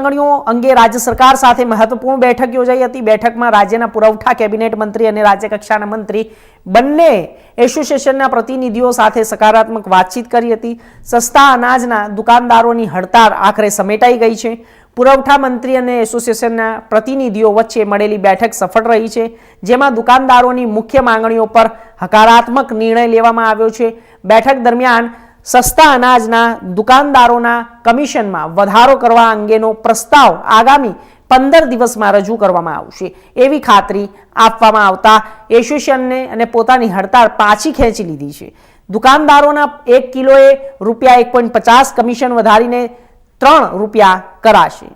માંગણીઓ અંગે રાજ્ય સરકાર સાથે મહત્વપૂર્ણ બેઠક યોજાઈ હતી। બેઠકમાં રાજ્યના પુરવઠા કેબિનેટ મંત્રી અને રાજ્ય કક્ષાના મંત્રી બંને એસોસિએશનના પ્રતિનિધિઓ સાથે સકારાત્મક વાતચીત કરી હતી। સસ્તા અનાજના દુકાનદારોની હડતાળ આખરે સમેટાઈ ગઈ છે। પુરવઠા મંત્રી અને એસોસિએશનના પ્રતિનિધિઓ વચ્ચે મળેલી બેઠક સફળ રહી છે, જેમાં દુકાનદારોની મુખ્ય માંગણીઓ પર હકારાત્મક નિર્ણય લેવામાં આવ્યો છે। બેઠક દરમિયાન સસ્તા અનાજના દુકાનદારોના કમિશનમાં વધારો કરવા અંગેનો પ્રસ્તાવ આગામી 15 દિવસમાં રજૂ કરવામાં આવશે એવી ખાતરી આપવામાં આવતા એસોસિએશને અને પોતાની હડતાળ પાછી ખેંચી લીધી છે। દુકાનદારોના 1 કિલોએ ₹1.50 કમિશન વધારીને ₹3 કરાશે।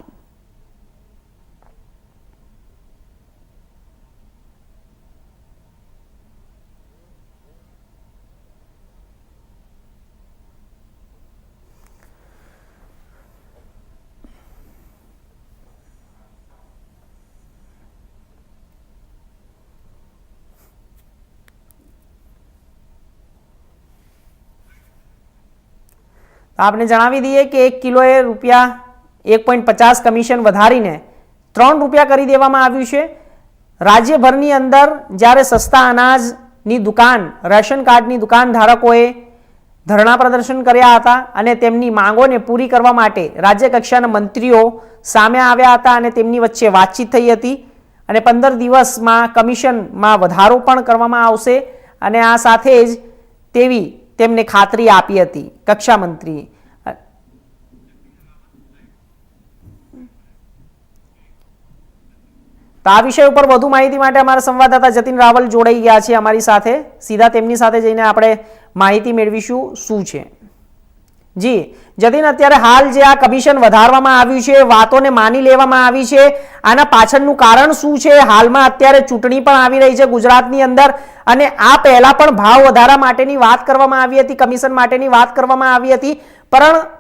आपने जणावी दीए कि 1 किलोए ₹1.50 कमिशन वधारीने ₹3 करी देवामां आव्युं छे। राज्यभरनी अंदर ज्यारे सस्ता अनाजनी दुकान रेशन कार्डनी दुकान धारकोए धरना प्रदर्शन कर्या हता अने तेमनी मांगोने पूरी करवा माटे राज्य कक्षाना मंत्रीओ सामे आव्या हता अने तेमनी वच्चे वातचीत थई हती अने 15 दिवसमां कमिशनमां वधारो पण करवामां आवशे अने आ साथे ज तेवी तेमने खातरी आपी हती कक्षा मंत्री। तो आ विषय पर વધુ માહિતી માટે અમારા સંવાદદાતા જતીન રાવલ જોડાઈ ગયા છે અમારી સાથે। સીધા તેમની સાથે જઈને આપણે માહિતી મેળવીશું શું છે। જી જતીન, અત્યારે હાલ જે આ કમિશન વધારવામાં આવ્યું છે, વાતોને માની લેવામાં આવી છે, આના પાછળનું કારણ શું છે? હાલમાં અત્યારે ચૂંટણી પણ આવી રહી છે ગુજરાતની અંદર અને આ પહેલા પણ ભાવ વધારા માટેની વાત કરવામાં આવી હતી, કમિશન માટેની વાત કરવામાં આવી હતી,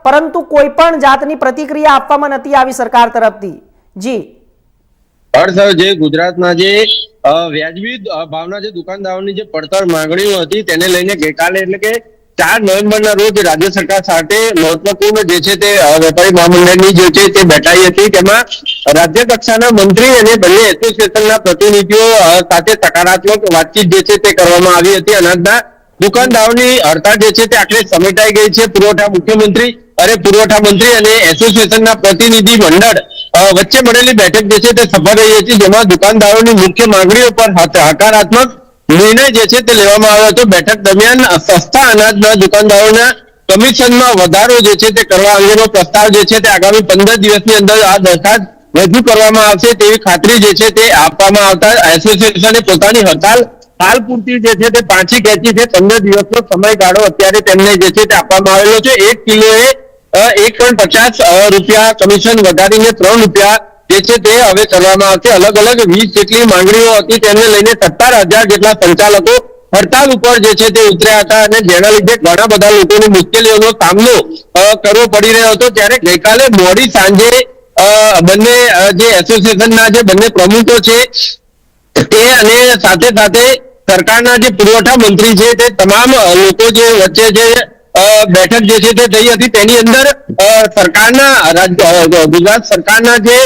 પરંતુ કોઈ પણ જાતની પ્રતિક્રિયા આપવામાં નથી આવી સરકાર તરફથી। જી જે ગુજરાતના જે વ્યાજબી ભાવના જે દુકાનદારોની જે પડતર માંગણીઓ હતી તેને લઈને ગઈકાલે એટલે કે 4 નવેમ્બરના રોજ રાજ્ય સરકાર સાથે મહત્વપૂર્ણ જે છે તે વેપારી મહામંડળની જે છે તે બેઠાઈ હતી। તેમાં રાજ્ય કક્ષાના મંત્રી અને બંને એસોસિએશનના પ્રતિનિધિઓ સાથે સકારાત્મક વાતચીત જે છે તે કરવામાં આવી હતી। અનાજના દુકાનદારોની હડતાળ જે છે તે આખરે સમેટાઈ ગઈ છે। પુરવઠા મંત્રી અને એસોસિએશનના પ્રતિનિધિ મંડળ વચ્ચે મળેલી બેઠક જે છે તે સફળ રહી હતી, જેમાં દુકાનદારોની મુખ્ય માંગણીઓ પર હકારાત્મક निर्णय जे छे ते लेवामां आव्यो हतो। बैठक दरमियान सस्ता अनाजना दुकानदारोना कमिशनमां वधारो जे छे ते करवा अंगेनो प्रस्ताव जे छे ते आगामी 15 दिवसनी अंदर आ दरखास्त रजू करवामां आवशे तेवी खातरी जे छे ते आपवामां आवता एसोसिएशने पोतानी हड़ताल हाल पूरती जे छे ते पाછી ખેંચી છે। 15 દિવસનો સમયગાળો અત્યારે તેમને જે છે તે આપવામાં આવેલો છે। 1 કિલોએ ₹1.50 કમિશન વધારીને ₹3 જે છે તે હવે કરવામાં આવશે। અલગ અલગ 20 જેટલી માંગણીઓ હતી તેને લઈને 17,000 જેટલા સંચાલકો હડતાલ ઉપર જે છે તે ઉતર્યા હતા અને જેના લીધે ઘણા બધા લોકોને મુશ્કેલીઓનો સામનો કરવો પડી રહ્યો હતો। ત્યારે ગઈકાલે મોડી સાંજે બંને જે એસોસિએશનના જે બંને પ્રમુખો છે તે અને સાથે સાથે સરકારના જે પુરવઠા મંત્રી છે તે તમામ લોકો જે વચ્ચે જે બેઠક જે છે તે થઈ હતી તેની અંદર સરકારના ગુજરાત સરકારના જે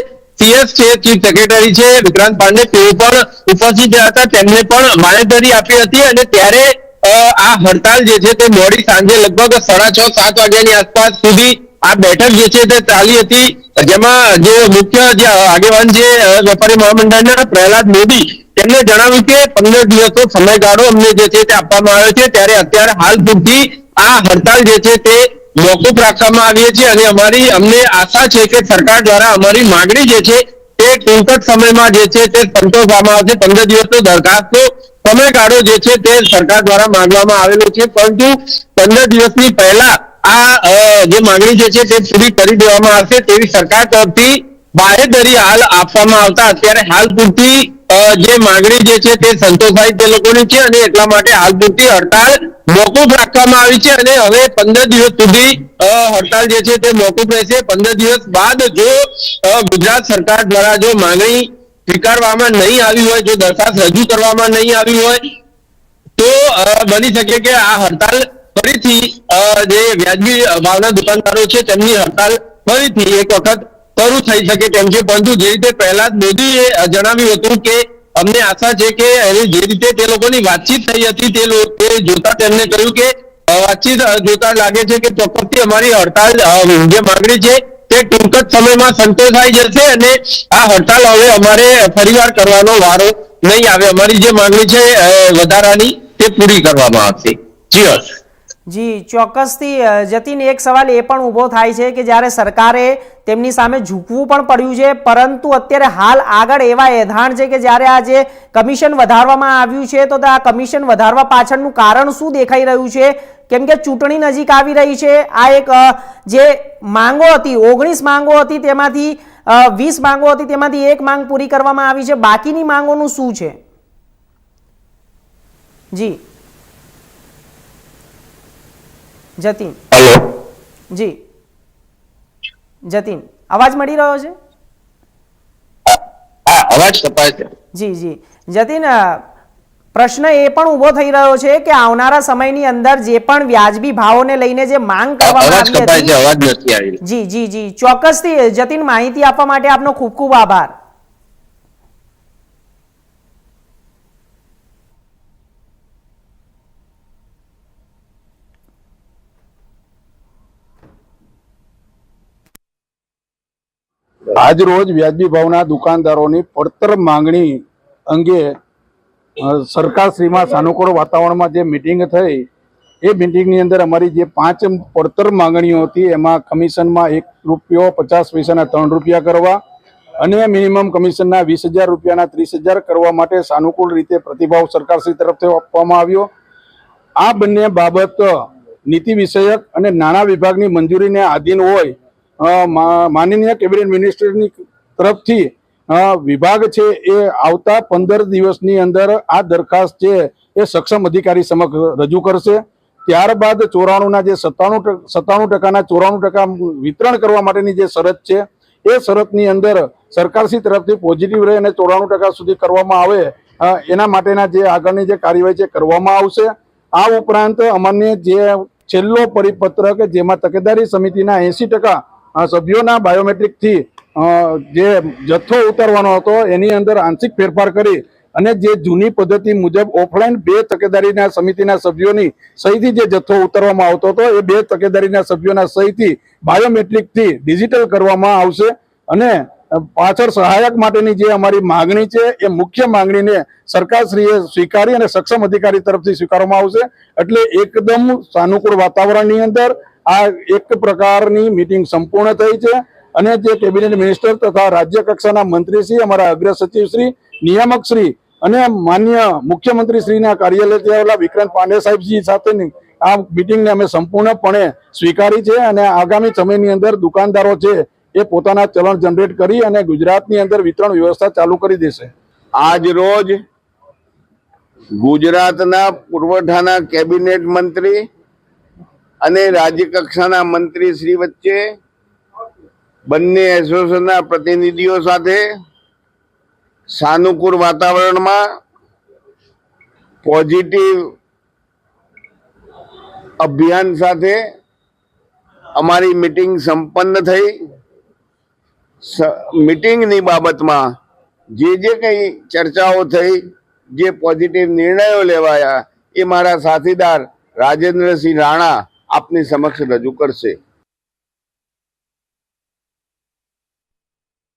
सीएस છે ચીફ સેક્રેટરી છે વિક્રાંત પાંડે તેઓ પણ ઉપસ્થિત હતા। તેમને પણ બાંહેધરી આપી હતી અને ત્યારે આ હડતાલ જે છે તે મોડી સાંજે લગભગ 6:30-7 વાગ્યાની આસપાસ સુધી આ બેઠક જે છે તે ચાલી હતી, જેમાં જે મુખ્ય જે આગેવાન છે વેપારી મહામંડળના પ્રહલાદ મોદી તેમણે જણાવ્યું કે 15 દિવસનો સમયગાળો અમને જે છે તે આપવામાં આવ્યો છે। ત્યારે અત્યારે હાલ પૂરતી આ હડતાલ જે છે તે મોકૂફ રાખવામાં આવી છે અને અમને આશા છે કે સરકાર દ્વારા અમારી માંગણી જે છે તે ટૂંક જ સમયમાં જે છે તે સંતોષવામાં આવશે। 15 દિવસનો દરખાસ્તનો સમયગાળો જે છે તે સરકાર દ્વારા માંગવામાં આવેલો છે, પરંતુ 15 દિવસની પહેલા આ જે માંગણી જે છે તે પૂરી કરી દેવામાં આવશે તેવી સરકાર તરફથી બાંહેધરી હાલ આપવામાં આવતા અત્યારે હાલ પૂરતી જે માંગણી જે છે તે સંતોષાય તે લોકોની છે અને એટલા માટે હાલ પૂરતી હડતાળ મોકૂફ રાખવામાં આવી છે અને હવે 15 દિવસ સુધી હડતાળ જે છે તે મોકૂફ રહેશે। 15 દિવસ બાદ જો ગુજરાત સરકાર દ્વારા જો માંગણી સ્વીકારવામાં નહીં આવી હોય, જો દરખાસ્ત રજૂ કરવામાં નહીં આવી હોય તો બની શકે કે આ હડતાલ ફરીથી જે વ્યાજબી ભાવના દુકાનદારો છે તેમની હડતાલ ફરીથી એક વખત શરૂ થઈ શકે તેમ છે, પરંતુ જે રીતે પ્રહલાદ મોદીએ જણાવ્યું હતું કે અમને આશા છે કે જે રીતે તે લોકોની વાતચીત થઈ હતી તે જોતા તેમને કહ્યું કે વાતચીત જોતા લાગે છે કે ચોક્કસથી અમારી હડતાલ જે માંગણી છે તે ટૂંક જ સમયમાં સંતોષાઈ જશે અને આ હડતાલ હવે અમારે ફરીવાર કરવાનો વારો નહીં આવે. અમારી જે માંગણી છે વધારાની તે પૂરી કરવામાં આવશે. જી હર્ષ. જી ચોક્કસથી જતીન, એક સવાલ એ પણ ઊભો થાય છે કે જ્યારે સરકારે તેમની સામે ઝૂકવું પણ પડ્યું છે, પરંતુ અત્યારે હાલ આગળ એવા એધાણ છે કે જ્યારે આ જે કમિશન વધારવામાં આવ્યું છે તો આ કમિશન વધારવા પાછળનું કારણ શું દેખાઈ રહ્યું છે? કેમ કે ચૂંટણી નજીક આવી રહી છે. આ એક જે માંગો હતી 19 માંગો હતી તેમાંથી 20 માંગો હતી તેમાંથી એક માંગ પૂરી કરવામાં આવી છે. બાકીની માંગોનું શું છે? જી જતીન. હેલો. જી જતીન, અવાજ મળી રહ્યો છે? હા, અવાજ કપાય છે. જી જી જતીન, પ્રશ્ન એ પણ ઊભો થઈ રહ્યો છે કે આવનારા સમયની અંદર જે પણ વ્યાજબી ભાવોને લઈને જે માંગ કરવામાં અવાજ આવી કપાય છે, હતી. અવાજ નથી આવી રહ્યો. જી જી જી ચોક્કસથી જતીન, માહિતી આપવા માટે આપનો ખૂબ ખૂબ આભાર. આજ રોજ વ્યાજબી ભાવના દુકાનદારોની પડતર માંગણી અંગે સરકારશ્રીમાં સાનુકૂળ વાતાવરણમાં જે મિટિંગ થઈ એ મિટિંગની અંદર અમારી જે 5 પડતર માંગણીઓ હતી એમાં કમિશનમાં ₹1.50 3 રૂપિયા કરવા અને મિનિમમ કમિશનના 20,000 રૂપિયાના 30,000 કરવા માટે સાનુકૂળ રીતે પ્રતિભાવ સરકારશ્રી તરફથી આપવામાં આવ્યો. આ બંને બાબત નીતિ વિષયક અને નાણાં વિભાગની મંજૂરીને આધીન હોય માનનીય કેબિનેટ મિનિસ્ટરની તરફથી વિભાગ છે એ આવતા 15 દિવસની અંદર આ દરખાસ્ત છે એ સક્ષમ અધિકારી સમક્ષ રજૂ કરશે. ત્યારબાદ 94ના જે 97% 94% વિતરણ કરવા માટેની જે શરત છે એ શરતની અંદર સરકારશ્રી તરફથી પોઝિટિવ રહે અને 94% સુધી કરવામાં આવે એના માટેના જે આગળની જે કાર્યવાહી છે કરવામાં આવશે. આ ઉપરાંત અમને જે છેલ્લો પરિપત્ર કે જેમાં તકેદારી સમિતિના 80% સભ્યોના બાયોમેટ્રિકથી જે જથ્થો ઉતારવાનો હતો એની અંદર આંશિક ફેરફાર કરી અને જે જૂની પદ્ધતિ મુજબ ઓફલાઈન 2 તકેદારીના સમિતિના સભ્યોની સહીથી જે જથ્થો ઉતારવામાં આવતો હતો એ 2 તકેદારીના સભ્યોના સહીથી બાયોમેટ્રિકથી ડિજિટલ કરવામાં આવશે. અને પાછળ સહાયક માટેની જે અમારી માંગણી છે એ મુખ્ય માંગણીને સરકારશ્રીએ સ્વીકારી અને સક્ષમ અધિકારી તરફથી સ્વીકારવામાં આવશે. એટલે એકદમ સાનુકૂળ વાતાવરણની અંદર આ એક પ્રકારની મીટિંગ સંપૂર્ણ થઈ છે અને જે કેબિનેટ મિનિસ્ટર તથા રાજ્ય કક્ષાના મંત્રીશ્રી, અમારા અગ્ર સચિવશ્રી, નિયામકશ્રી અને માન્ય મુખ્યમંત્રીશ્રીના કાર્યાલયથી આવેલા વિક્રાંત પાંડે સાહેબજી સાથેની આ મીટિંગને અમે સંપૂર્ણપણે સ્વીકારી છે અને આગામી સમયની અંદર દુકાનદારો છે એ પોતાના ચલણ જનરેટ કરી અને ગુજરાતની અંદર વિતરણ વ્યવસ્થા ચાલુ કરી દેશે. આજ રોજ ગુજરાતના પુરવઠાના કેબિનેટ મંત્રી અને રાજ્ય કક્ષાના મંત્રી શ્રી વચ્ચે બંને એસોસિએશનના પ્રતિનિધિઓ સાથે સાનુકૂળ વાતાવરણમાં પોઝિટિવ અભિયાન સાથે અમારી મીટિંગ સંપન્ન થઈ. મીટિંગની બાબતમાં જે કંઈ ચર્ચાઓ થઈ, જે પોઝિટિવ નિર્ણયો લેવાયા એ મારા સાથીદાર રાજેન્દ્રસિંહ રાણા આપની સમક્ષ રજૂ કરશે.